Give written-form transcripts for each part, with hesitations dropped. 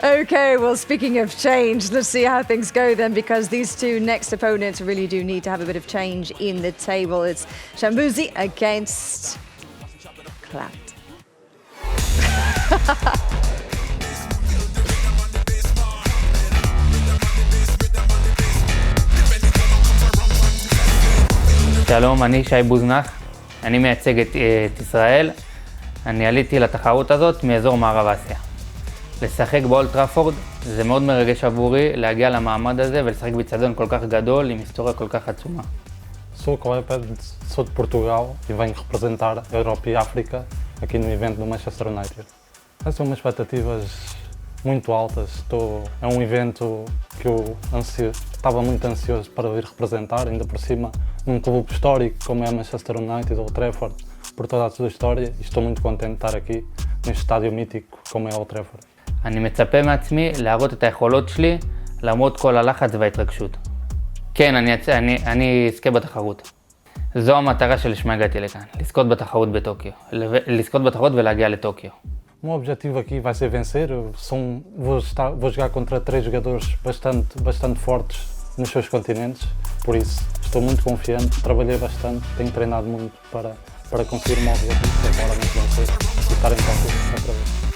Okay, well, speaking of change, let's see how things go then, because these two next opponents really do need to have a bit of change in the table. It's Shambuzzi against Clapped. שלום, אני שי בוזנח, אני מייצג את ישראל. אני עליתי לתחרות הזאת מאזור מערב אסיה. לשחק באולד טראפורד זה מאוד מרגש עבורי להגיע למעמד הזה ולשחק באצטדיון כל כך גדול עם היסטוריה כל כך עצומה. Sou Kleber, sou de Portugal e venho representar a Europa e a África aqui no evento do Manchester United. São umas expectativas muito altas. É um evento que eu estava muito ansioso para vir representar, ainda por cima num clube histórico como é Manchester United ou Trafford, por toda a sua história, e estou muito contente de estar aqui neste estádio mítico como é o Trafford. אני מצפה מעצמי להראות את היכולות שלי למרות כל הלחץ וההתרגשות. כן, אני אזכה בתחרות. זו המטרה שלשמה הגעתי לכאן, לזכות בתחרות בטוקיו, לזכות בתחרות ולהגיע לטוקיו. O meu objetivo aqui vai ser vencer. Vou jogar contra 3 jogadores bastante fortes nos seus continentes, por isso estou muito confiante, trabalhei bastante, tenho treinado muito para conseguir o meu objetivo, que é claramente vencer e estar em Tóquio outra vez.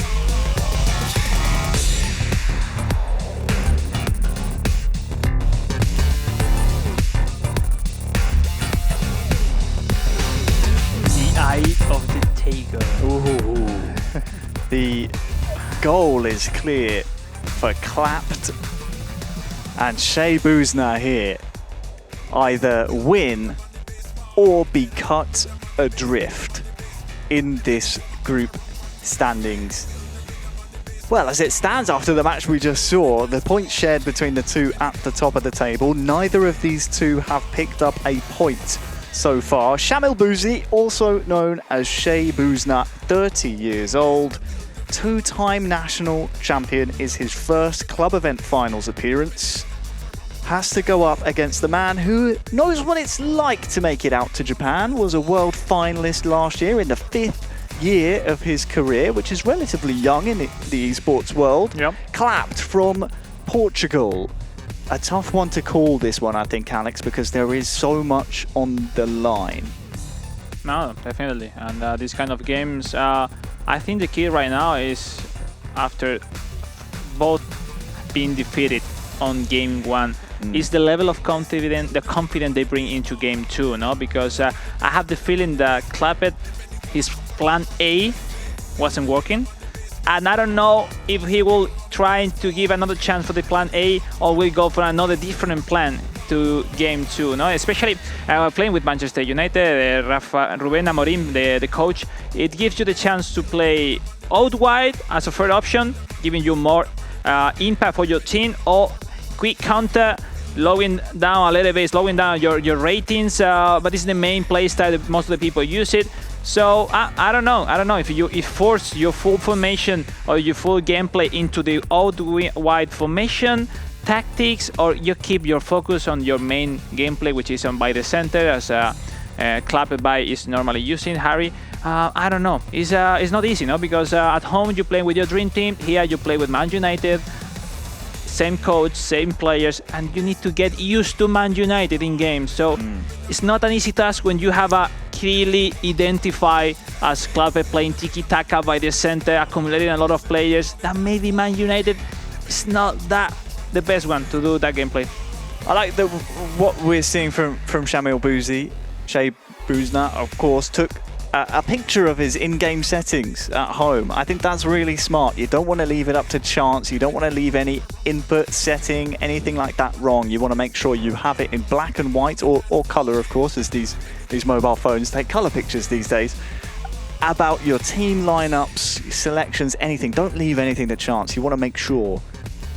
Eye of the Tiger. Ooh. The goal is clear for Clapped, and Shambuzzi8 here either win or be cut adrift in this group standings. Well, as it stands after the match we just saw, the points shared between the two at the top of the table, neither of these two have picked up a point so far. Shamilbuzi, also known as Shambuzzi8, 30 years old, two-time national champion, is his first club event finals appearance. Has to go up against the man who knows what it's like to make it out to Japan, was a world finalist last year in the 5th year of his career, which is relatively young in the esports world. Yep. Clapped from Portugal. A tough one to call, this one, I think, Alex, because there is so much on the line. No, definitely. And these kind of games, I think the key right now is, after both being defeated on game 1, is the level of confidence, the confidence they bring into game 2, no? Because I have the feeling that Clapped, his plan A wasn't working. And I don't know if he will try to give another chance for the plan A or will go for another different plan to game 2. No, especially playing with Manchester United, Ruben Amorim, the coach, it gives you the chance to play out wide as a third option, giving you more impact for your team, or quick counter, slowing down a little bit, slowing down your ratings. But this is the main play style that most of the people use it. So I don't know if you force your full formation or your full gameplay into the out wide formation tactics, or you keep your focus on your main gameplay, which is on by the center, as Clapped by is normally using. Harry, I don't know. It's not easy, no? Because at home you play with your dream team. Here you play with Man United. Same coach, same players, and you need to get used to Man United in games. So it's not an easy task when you have a clearly identify as Clapped playing tiki-taka by the center, accumulating a lot of players. That maybe Man United is not that the best one to do that gameplay. I like what we're seeing from Shamilbuzi. Shambuzzi8, of course, took a picture of his in-game settings at home. I think that's really smart. You don't want to leave it up to chance. You don't want to leave any input setting, anything like that wrong. You want to make sure you have it in black and white, or color, of course, as these mobile phones take color pictures these days. About your team lineups, selections, anything. Don't leave anything to chance. You want to make sure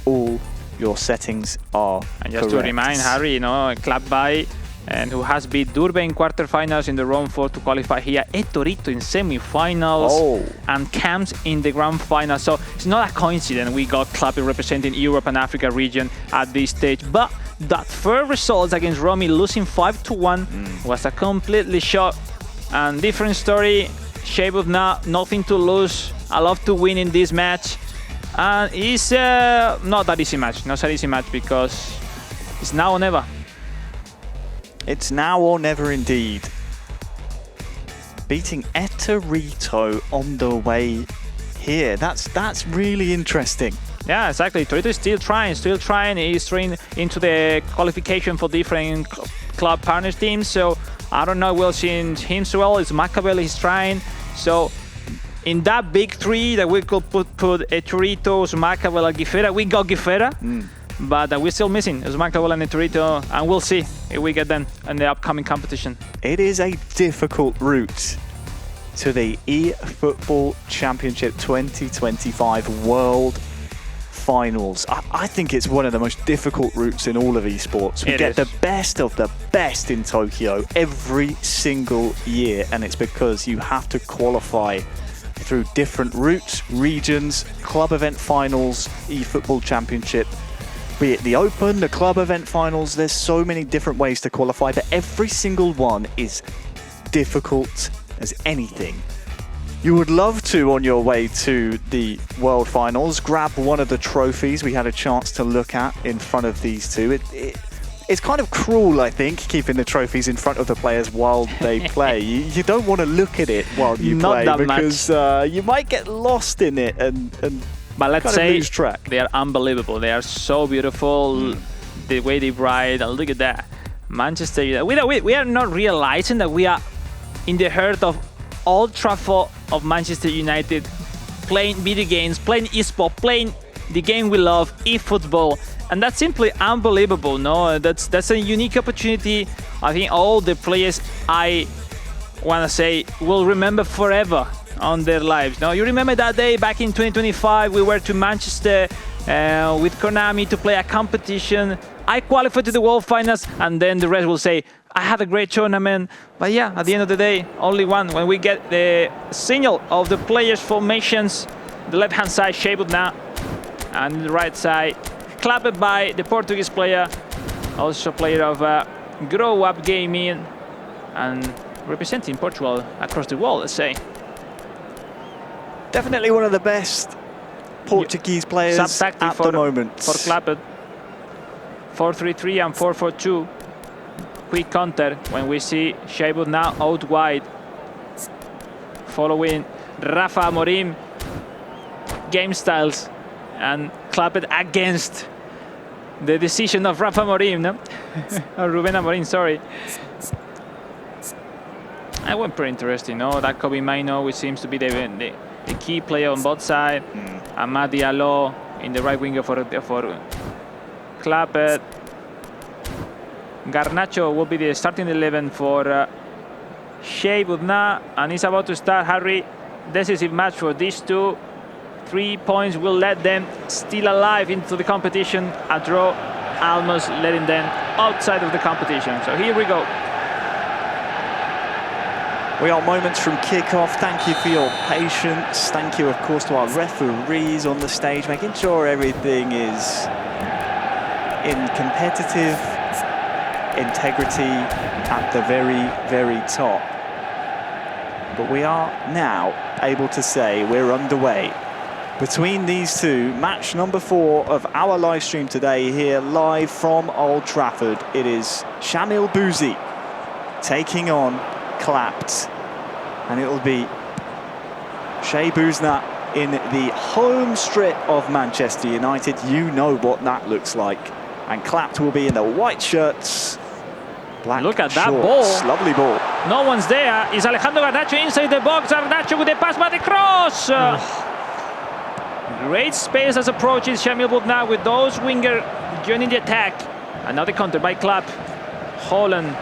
all your settings are And just correct. to remind Harry, Clapped by, and who has beat Durbe in quarterfinals in the round 4 to qualify here, Etorito in semi-finals, and Camps in the grand final. So it's not a coincidence we got Clapped representing Europe and Africa region at this stage. But that first result against Romy, losing 5-1, was a completely shock and different story. Shambuzzi8, nothing to lose. I love to win in this match. And it's not that easy match. Not that easy match because it's now or never. It's now or never indeed. Beating Etorito on the way here. That's really interesting. Yeah, exactly. Torito is still trying. He's trying into the qualification for different club partners teams. So I don't know. We'll see him so well. It's Machiavelli. He's trying. So in that big three that we could put Etorito, Machiavelli, and Gifera, we got Gifera. But we're still missing Machiavelli and Etorito, and we'll see if we get them in the upcoming competition. It is a difficult route to the eFootball Championship 2025 World Finals. I think it's one of the most difficult routes in all of esports. We get the best of the best in Tokyo every single year, and it's because you have to qualify through different routes, regions, club event finals, eFootball Championship. Be it the Open, the club event finals, there's so many different ways to qualify, but every single one is difficult as anything. You would love to, on your way to the World Finals, grab one of the trophies we had a chance to look at in front of these two. It's kind of cruel, I think, keeping the trophies in front of the players while they play. You don't want to look at it while you play because you might get lost in it and but let's say lose track. They are unbelievable. They are so beautiful. The way they ride. Look at that. Manchester United. We are not realizing that we are in the heart of Old Trafford of Manchester United, playing video games, playing eSport, playing the game we love, eFootball, and that's simply unbelievable. No, that's a unique opportunity. I think all the players I want to say will remember forever on their lives. No, you remember that day back in 2025? We were to Manchester with Konami to play a competition. I qualified to the World Finals, and then the rest will say, I had a great tournament. But yeah, at the end of the day, only one. When we get the signal of the players' formations, the left-hand side, Shambuzzi8, and the right side, clapped by the Portuguese player, also player of Grow Up Gaming, and representing Portugal across the world, let's say. Definitely one of the best Portuguese players at the moment. For Clapped. 4-3-3 and 4-4-2. Quick counter when we see Shambuzzi8 now out wide. Following Rafa Amorim. Game styles. And Clapped against the decision of Rafa Amorim, no? Or Ruben Amorim, sorry. That went pretty interesting, no? That Kobe Maino, which seems to be the key player on both sides. Amad Diallo in the right winger for Clapped. Garnacho will be the starting 11 for Shambuzzi8, and he's about to start. Harry, decisive match for these two. 3 points will let them still alive into the competition. A draw almost letting them outside of the competition. So here we go. We are moments from kickoff. Thank you for your patience. Thank you, of course, to our referees on the stage, making sure everything is in competitive integrity at the very, very top. But we are now able to say we're underway. Between these two, match number 4 of our live stream today here live from Old Trafford. It is Shamilbuzi taking on Clapped. And it'll be Shambuzzi8 in the home strip of Manchester United. You know what that looks like. And Clapped will be in the white shirts. Black Look at that shorts. ball. Lovely ball. No one's there. Is Alejandro Garnacho inside the box? Garnacho with the pass by the cross. Great space as approaches Shamilbuzi8 with those winger joining the attack. Another counter by Clapp. Hojlund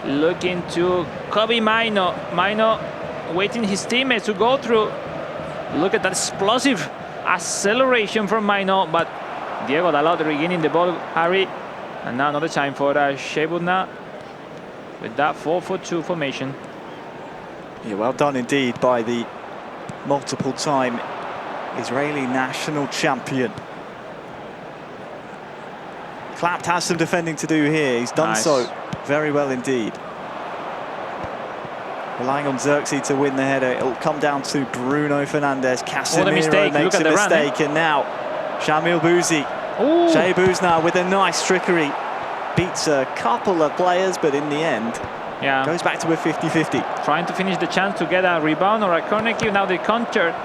looking to Kobe Maino. Maino waiting his teammates to go through. Look at that explosive acceleration from Maino, but Diego Dalot regaining the ball, Harry. And now another time for Shambuzzi8 with that 4-4-2 formation. Yeah, well done indeed by the multiple-time Israeli national champion. Clapped has some defending to do here. He's done so very well indeed. Relying on Xerxes to win the header. It'll come down to Bruno Fernandes. Casemiro mistake. makes a mistake, and now Shamilbuzi8. Shambuzzi8 now with a nice trickery. Beats a couple of players, but in the end, goes back to a 50-50. Trying to finish the chance to get a rebound or a corner kick. Now they counter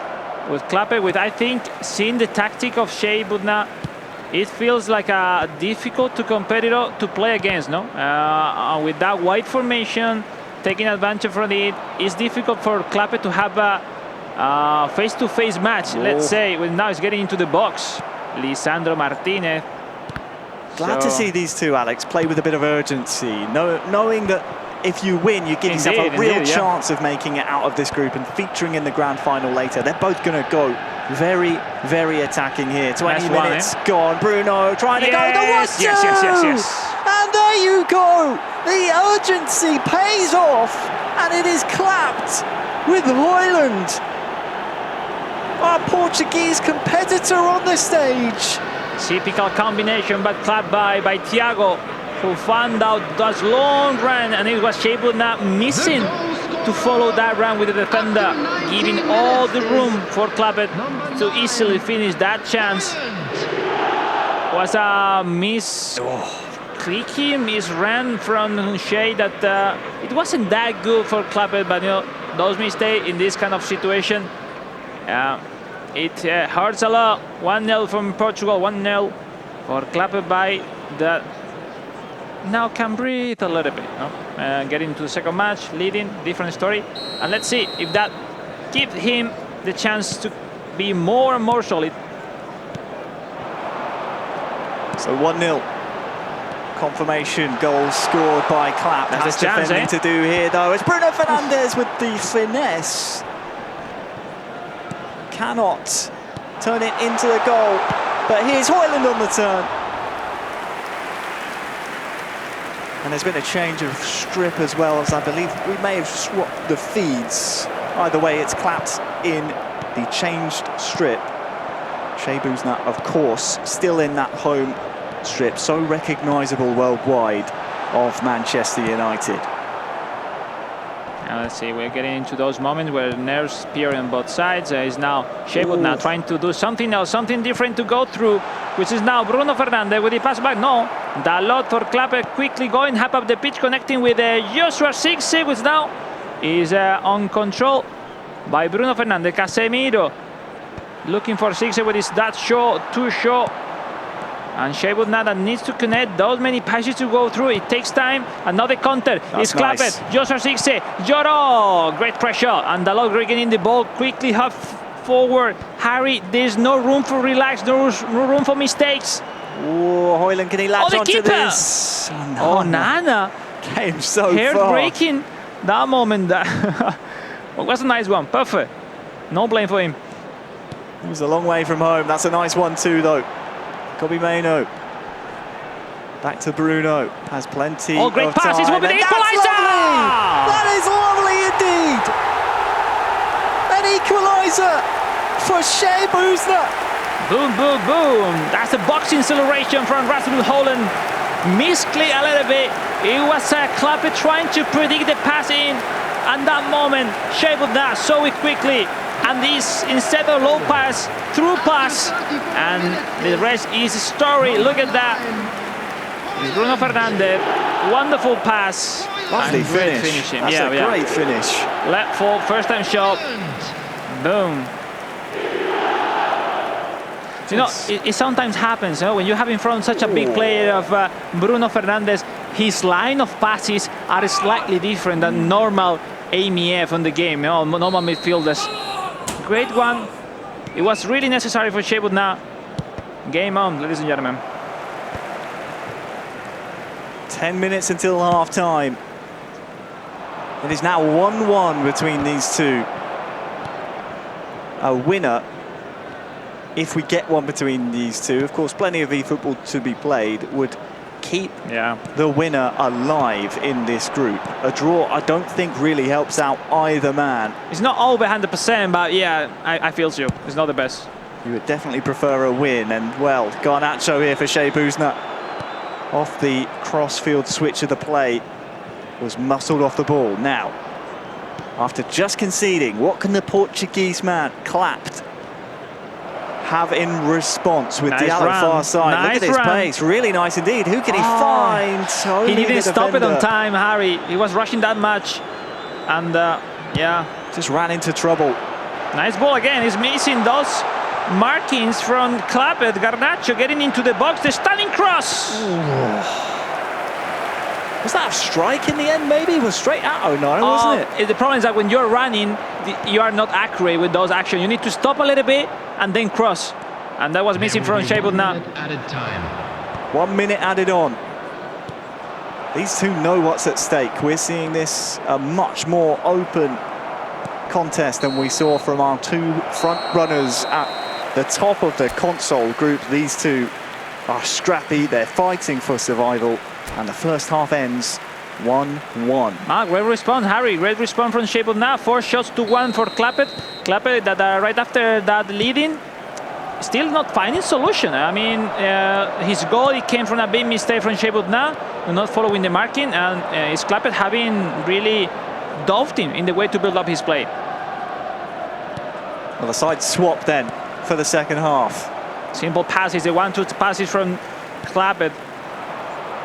with Klappe, with, I think, seeing the tactic of Shamilbuzi8, it feels like a difficult competitor to play against, no? With that wide formation, taking advantage from it, it's difficult for Klappe to have a face-to-face match, let's say, when now he's getting into the box. Lisandro Martinez. Glad to see these two, Alex, play with a bit of urgency, knowing that if you win, you give yourself a real chance of making it out of this group and featuring in the grand final later. They're both going to go very, very attacking here. 20 minutes gone. Bruno trying to go. The 1-2! Yes. And there you go. The urgency pays off, and it is clapped with Hojlund, our Portuguese competitor on the stage. Typical combination, but clapped by Thiago, who found out that long run, and it was Shamilbuzi8 missing to follow that run with the defender, giving all the room for Klappe to easily finish that chance. Was a tricky misrun from Shea that it wasn't that good for Klappe, but you know, those mistakes in this kind of situation, it hurts a lot. 1-0 from Portugal, 1-0 for Klappe by the. Now can breathe a little bit, no? Getting to the second match, leading, different story. And let's see if that gives him the chance to be more and more solid. So 1-0. Confirmation goal scored by Klappe. Has defending to do here, though. It's Bruno Fernandes with the finesse. Cannot turn it into the goal, but here's Hojlund on the turn. And there's been a change of strip as well, as I believe we may have swapped the feeds. Either way, it's clapped in the changed strip. Shamilbuzi8, of course, still in that home strip, so recognisable worldwide, of Manchester United. Now let's see, we're getting into those moments where nerves appear on both sides. Is now Shamilbuzi8 trying to do something else, something different to go through, which is now Bruno Fernandes with the pass back. No, Dalot for Klappe, quickly going half up the pitch, connecting with Joshua Zirkzee, which now is on control by Bruno Fernandes. Casemiro looking for Zirkzee with his that short, too short. And Shamilbuzi8 needs to connect those many passes to go through. It takes time. Another counter. It's Klappe. Nice. Joshua Zirkzee. Joro. Great pressure. And Dalot getting the ball quickly half forward. Harry, there's no room for relax. No room for mistakes. Oh, Hojlund, can he latch onto this? Oh, Nana. Came so far. Hair-breaking that moment. That well, was a nice one. Perfect. No blame for him. He was a long way from home. That's a nice one too, though. Kobe Maino. Back to Bruno. Has plenty of great passes time. With the equalizer! That is lovely indeed. An equalizer for Shamilbuzi8. Boom, boom, boom. That's a boxing celebration from Rasmus Hojlund. Misclick a little bit. It was Klappe trying to predict the pass in. And that moment, Shamilbuzi8 saw it quickly. And this, instead of low pass, through pass, and the rest is story. Look at that. It's Bruno Fernandes, wonderful pass. Lovely finish. That's a great finish. Left foot, first time shot. Boom. You know, it sometimes happens, you know, when you have in front such a big player of Bruno Fernandes, his line of passes are slightly different than normal AMF on the game, you know, normal midfielders. Great one. It was really necessary for Shamilbuzi8. Game on, ladies and gentlemen. 10 minutes until half-time. It is now 1-1 between these two. A winner, if we get one between these two, of course, plenty of eFootball to be played, would keep the winner alive in this group. A draw, I don't think, really helps out either man. It's not over 100%, but yeah, I feel so. It's not the best. You would definitely prefer a win, and well, Garnacho here for Shamilbuzi8. Off the cross-field switch of the play, was muscled off the ball. Now, after just conceding. What can the Portuguese man, Clapped, have in response with Nice Diallo run. far side? Nice Look at his run. pace, really nice indeed. Who can he find? He didn't stop it on time, Harry. He was rushing that much. And yeah. Just ran into trouble. Nice ball again. He's missing those markings from Clapped. Garnacho getting into the box. The stunning cross. Was that a strike in the end, maybe? It was straight out Onana, wasn't it? The problem is that when you're running, you are not accurate with those actions. You need to stop a little bit and then cross. And that was missing from Shamilbuzi8 now. 1 minute added on. These two know what's at stake. We're seeing this a much more open contest than we saw from our two front runners at the top of the console group. These two are scrappy, they're fighting for survival, and the first half ends 1-1. Great response, Harry. Great response from Shamilbuzi8 now. 4 shots to 1 for Clapped. Clapped that right after that leading, still not finding solution. I mean, his goal, it came from a big mistake from Shamilbuzi8 now, not following the marking, and is Clapped having really doved him in the way to build up his play. Well, the side swap then for the second half. Simple passes, the 1-2 passes from Clapped,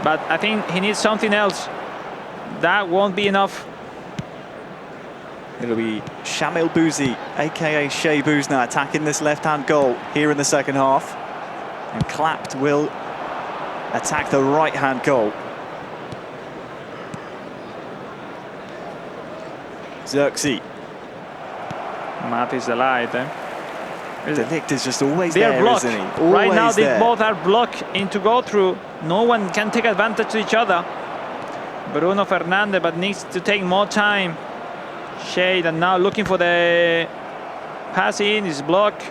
but I think he needs something else. That won't be enough. It'll be Shamilbuzi, aka Shambuzzi, now attacking this left-hand goal here in the second half. And Clapped will attack the right-hand goal. Xerxes. Matt is alive. De Ligt is just always They are there, blocked. isn't he? Always Right now, they there. both are blocked in to go through. No one can take advantage of each other. Bruno Fernandes, but needs to take more time. Shade, and now looking for the pass in, is blocked.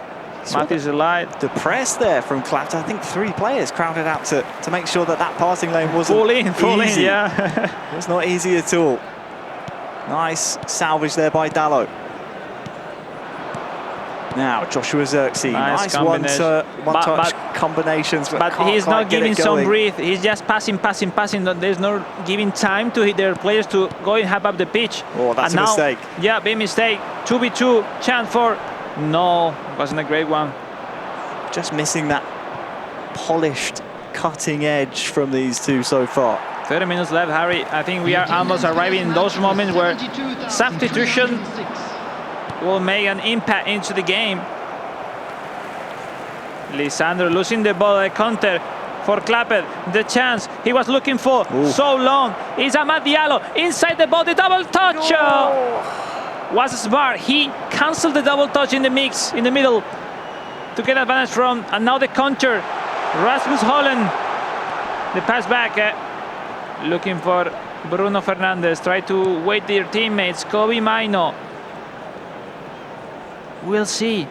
Matt is alive. The press there from Clapped. I think 3 players crowded out to make sure that that passing lane wasn't Full in, easy. yeah. It's not easy at all. Nice salvage there by Dallo. Now Joshua Xerxes, nice one-touch combinations, but can't he's quite not get giving it some going. breath. He's just passing. There's no giving time to their players to go and have up the pitch. Oh, that's and a now, mistake. Yeah, big mistake. 2v2 chance for. No, wasn't a great one. Just missing that polished cutting edge from these two so far. 30 minutes left, Harry. I think we are almost arriving in those moments where substitution will make an impact into the game. Lisandro losing the ball, a counter for Clapped. The chance he was looking for so long. Is Amad Diallo inside the ball, the double touch. Was smart. He cancelled the double touch in the mix, in the middle, to get advantage from. And now the counter. Rasmus Hojlund. The pass back. Looking for Bruno Fernandes. Try to wait their teammates. Kobe Maino. We'll see.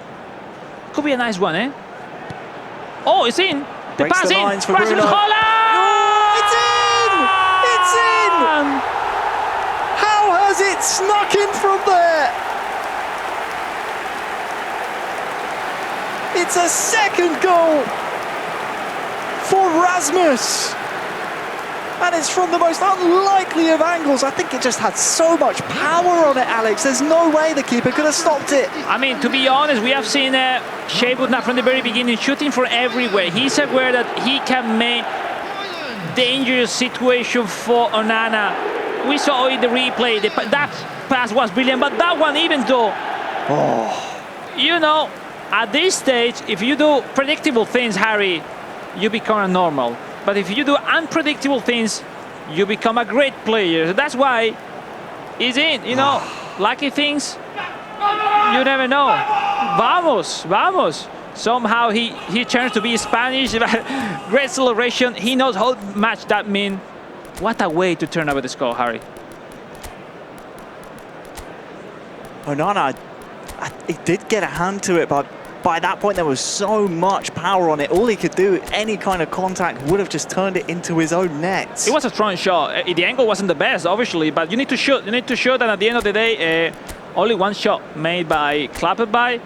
Could be a nice one, eh? Oh, it's in. The Breaks pass the in. lines for Rasmus Bruno. Hojlund! It's in! It's in! How has it snuck in from there? It's a second goal for Rasmus. And it's from the most unlikely of angles. I think it just had so much power on it, Alex. There's no way the keeper could have stopped it. I mean, to be honest, we have seen Shamilbuzi8 from the very beginning shooting from everywhere. He's aware that he can make dangerous situation for Onana. We saw in the replay, that pass was brilliant, but that one, even though, you know, at this stage, if you do predictable things, Harry, you become normal. But if you do unpredictable things, you become a great player. That's why he's in, you know, lucky things, you never know. Vamos, vamos. Somehow he turns to be Spanish. Great celebration. He knows how much that means. What a way to turn over the score, Harry. Onana, he did get a hand to it, but by that point there was so much power on it. All he could do, any kind of contact, would have just turned it into his own net. It was a strong shot. The angle wasn't the best, obviously, but you need to shoot. You need to shoot, and at the end of the day, only one shot made by Clapped by,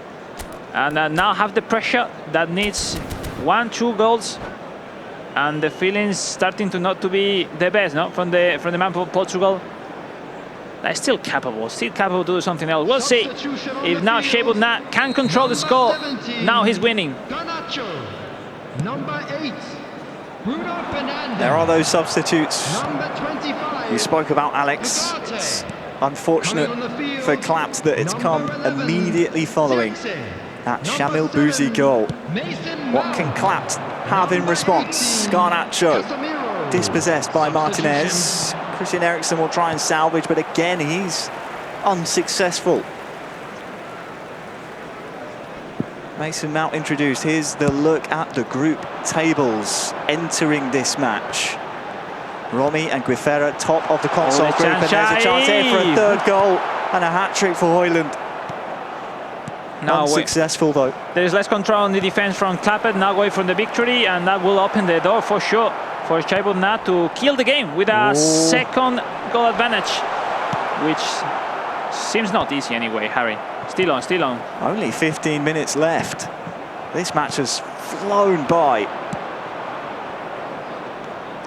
and now have the pressure that needs 1-2 goals, and the feelings starting to not to be the best, no, from the man from Portugal. They're still capable to do something else. We'll see if now Shambuzzi can control the score. Now he's winning. Number 8, Bruno Fernandes. There are those substitutes. Number 25. You spoke about Alex. It's unfortunate for Clapt that it's come immediately following that Shamilbuzi goal. What can Clapt have in response? Garnacho dispossessed by Martinez. Christian Eriksen will try and salvage, but again he's unsuccessful. Mason Mount introduced. Here's the look at the group tables entering this match. Romy and Guifera top of the console group, and there's a chance here for a third goal and a hat-trick for Hojlund. Now unsuccessful though. There is less control on the defense from Clappett, now going for the victory, and that will open the door for sure for Shambuzzi to kill the game with a second goal advantage, which seems not easy anyway, Harry. Still on, still on. Only 15 minutes left. This match has flown by.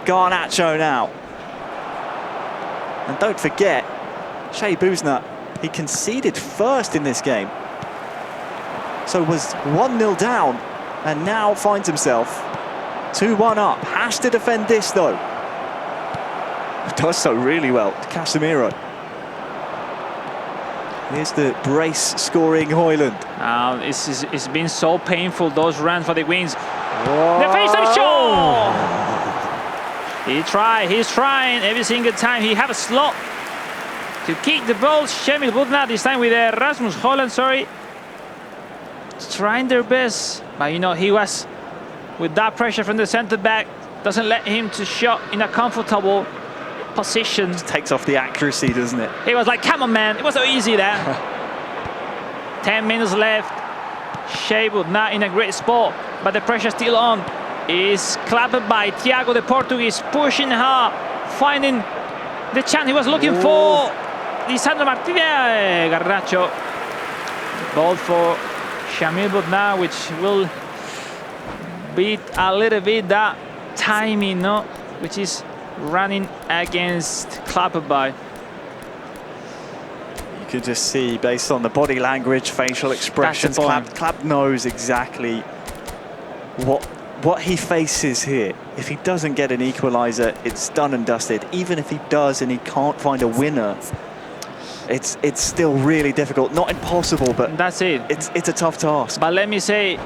Garnacho now. And don't forget, Shambuzzi, he conceded first in this game. So was 1-0 down and now finds himself 2-1 up. Has to defend this though. Does so really well. Casemiro. Here's the brace scoring Hojlund. It's been so painful, those runs for the wings. The face of the show! He's trying every single time. He have a slot to kick the ball. Shamilbuzi8 this time with Rasmus Hojlund, sorry. Trying their best, but you know, he was with that pressure from the centre back, doesn't let him to shot in a comfortable position. Just takes off the accuracy, doesn't it? He was like, come on man, it was so easy there. 10 minutes left. Shambuzzi8 in a great spot, but the pressure still on. Is clapped by Thiago, the Portuguese, pushing hard, finding the chance he was looking for. Lisandro Martinez, Garnacho. Ball for Shamilbuzi8, which will beat a little bit that timing, no? Which is running against Clapped. You can just see, based on the body language, facial expressions, Clapp knows exactly what he faces here. If he doesn't get an equaliser, it's done and dusted. Even if he does and he can't find a winner, it's still really difficult. Not impossible, but that's it. It's a tough task. But let me say,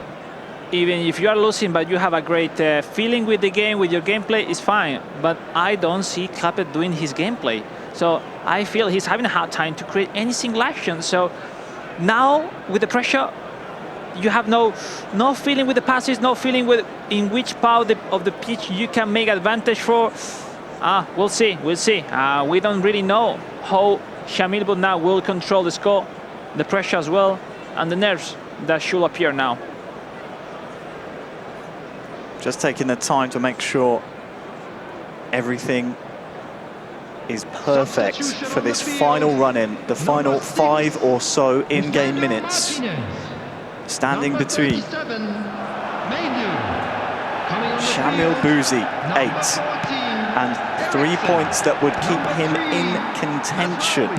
even if you are losing, but you have a great feeling with the game, with your gameplay, it's fine. But I don't see Clappett doing his gameplay. So I feel he's having a hard time to create any single action. So now, with the pressure, you have no feeling with the passes, no feeling with in which part of the pitch you can make advantage for. We'll see. We don't really know how Shamilbuzi8 will control the score, the pressure as well, and the nerves that should appear now. Just taking the time to make sure everything is perfect for this final run-in, the final 5 or so in-game minutes. Standing between Shamilbuzi8 and 3 points that would keep him in contention.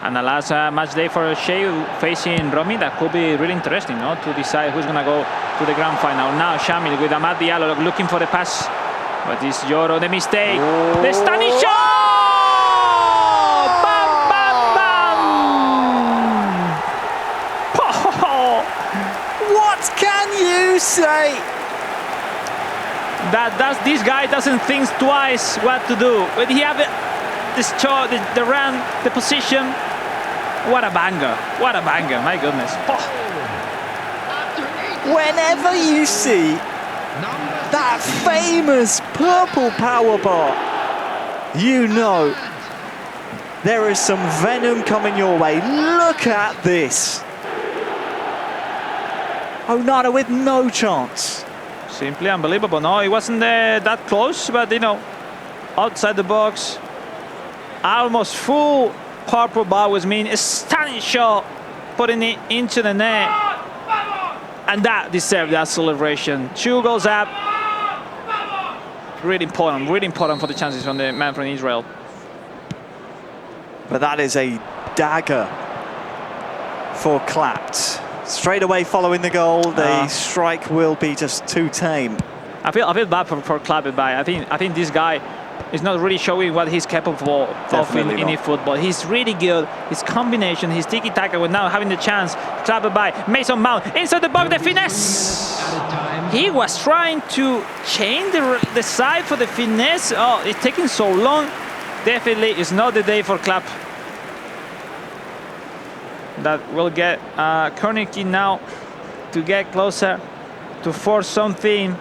And the last match day for Shea facing Romy, that could be really interesting, no? To decide who's going to go to the grand final. Now Shamil with Amad Diallo looking for the pass, but it's Yoro, the mistake. The stunning shot! Bam, bam, bam! Oh, what can you say? This guy doesn't think twice what to do. But he have this shot, the run, the position. What a banger! What a banger! My goodness. Oh. Whenever you see that famous purple power bar, you know there is some venom coming your way. Look at this. Onana with no chance. Simply unbelievable. No, it wasn't that close, but you know, outside the box, almost full purple bar was mean. A stunning shot, putting it into the net, and that deserved that celebration. 2 goals up. Really important for the chances from the man from Israel. But that is a dagger for Clapped. Straight away following the goal, the strike will be just too tame. I feel bad for Clapped. I think this guy is not really showing what he's capable of in eFootball. He's really good. His combination, his tiki-taka, we're now having the chance. Clapped by Mason Mount. Inside the box, the finesse! He was trying to change the side for the finesse. Oh, it's taking so long. Definitely is not the day for Clapp. That will get corner kick now to get closer to force something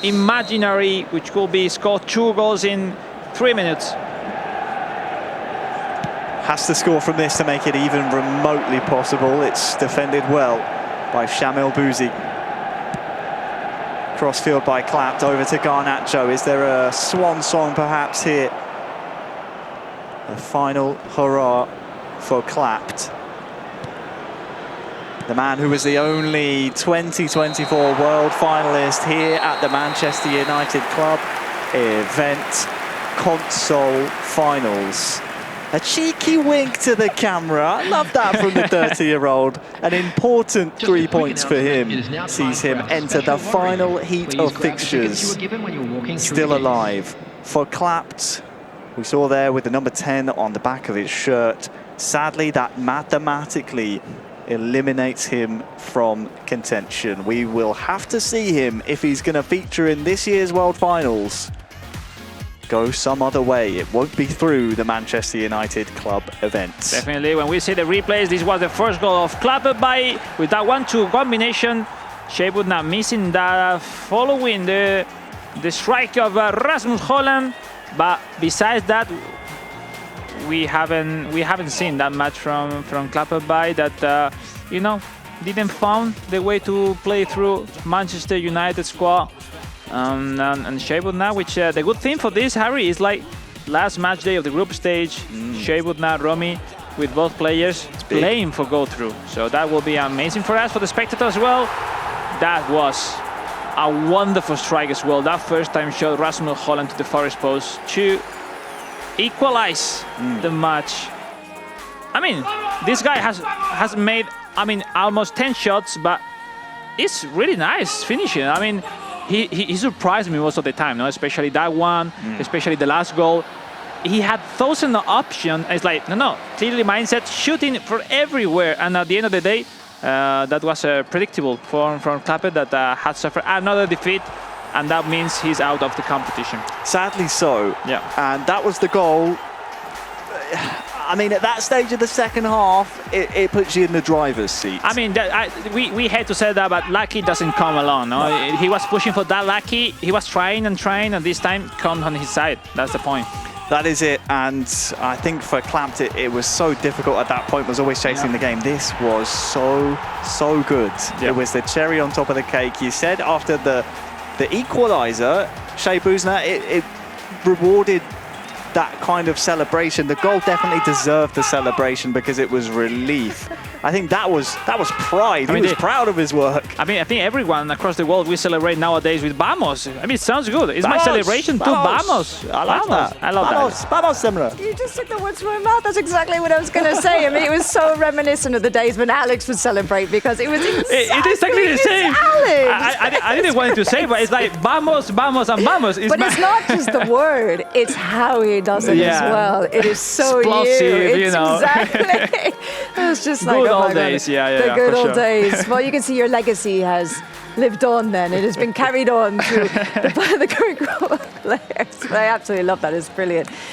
imaginary, which could be score 2 goals in 3 minutes. Has to score from this to make it even remotely possible. It's defended well by Shamilbuzi. Crossfield by Clapped over to Garnacho. Is there a swan song perhaps here? A final hurrah for Clapped. The man who was the only 2024 world finalist here at the Manchester United Club Event Console Finals. A cheeky wink to the camera. Love that from the 30-year-old. An important 3 points for him. Sees him enter the final heat of fixtures. Still alive. For Clapped, we saw there with the number 10 on the back of his shirt. Sadly, that mathematically eliminates him from contention. We will have to see him if he's going to feature in this year's World Finals. Go some other way. It won't be through the Manchester United Club events. Definitely, when we see the replays, this was the first goal of Clapped by with that 1-2 combination. Hojlund now missing that following the strike of Rasmus Hojlund. But besides that, we haven't seen that much from Clapped by that you know, didn't found the way to play through Manchester United squad. And Hojlund now, which the good thing for this, Harry, is like last match day of the group stage. Hojlund now, Romy, with both players playing for go through. So that will be amazing for us, for the spectators as well. That was a wonderful strike as well. That first time shot Rasmus Hojlund to the far post to equalize the match. I mean, this guy has made, I mean, almost 10 shots, but it's really nice finishing. I mean, he surprised me most of the time, no? Especially that one, especially the last goal. He had thousands of options. It's like, no, clearly mindset, shooting for everywhere. And at the end of the day, that was predictable from Clapped that had suffered another defeat. And that means he's out of the competition. Sadly so. Yeah. And that was the goal. I mean, at that stage of the second half, it puts you in the driver's seat. I mean, we had to say that, but lucky doesn't come along. No? He was pushing for that lucky. He was trying, and this time come on his side. That's the point. That is it. And I think for Clapped, it was so difficult at that point, was always chasing the game. This was so good. Yeah. It was the cherry on top of the cake. You said after the equaliser, Shambuzzi8, it rewarded that kind of celebration. The goal definitely deserved the celebration because it was relief. I think that was pride. He was proud of his work. I mean, I think everyone across the world, we celebrate nowadays with Vamos. I mean, it sounds good. It's Vamos, my celebration too. Vamos. I like that. I love that. Vamos, Semra. You just took the words from my mouth. That's exactly what I was going to say. I mean, it was so reminiscent of the days when Alex would celebrate because it was exactly it is exactly the same. Alex. I didn't want to say, but it's like Vamos, Vamos, and Vamos. But it's not just the word, it's how he does it as well. It is so explosive, you know. Exactly. It was just like, good oh my old days, God. The good old days. Well, you can see your legacy has lived on then. It has been carried on through the current group of players. I absolutely love that. It's brilliant.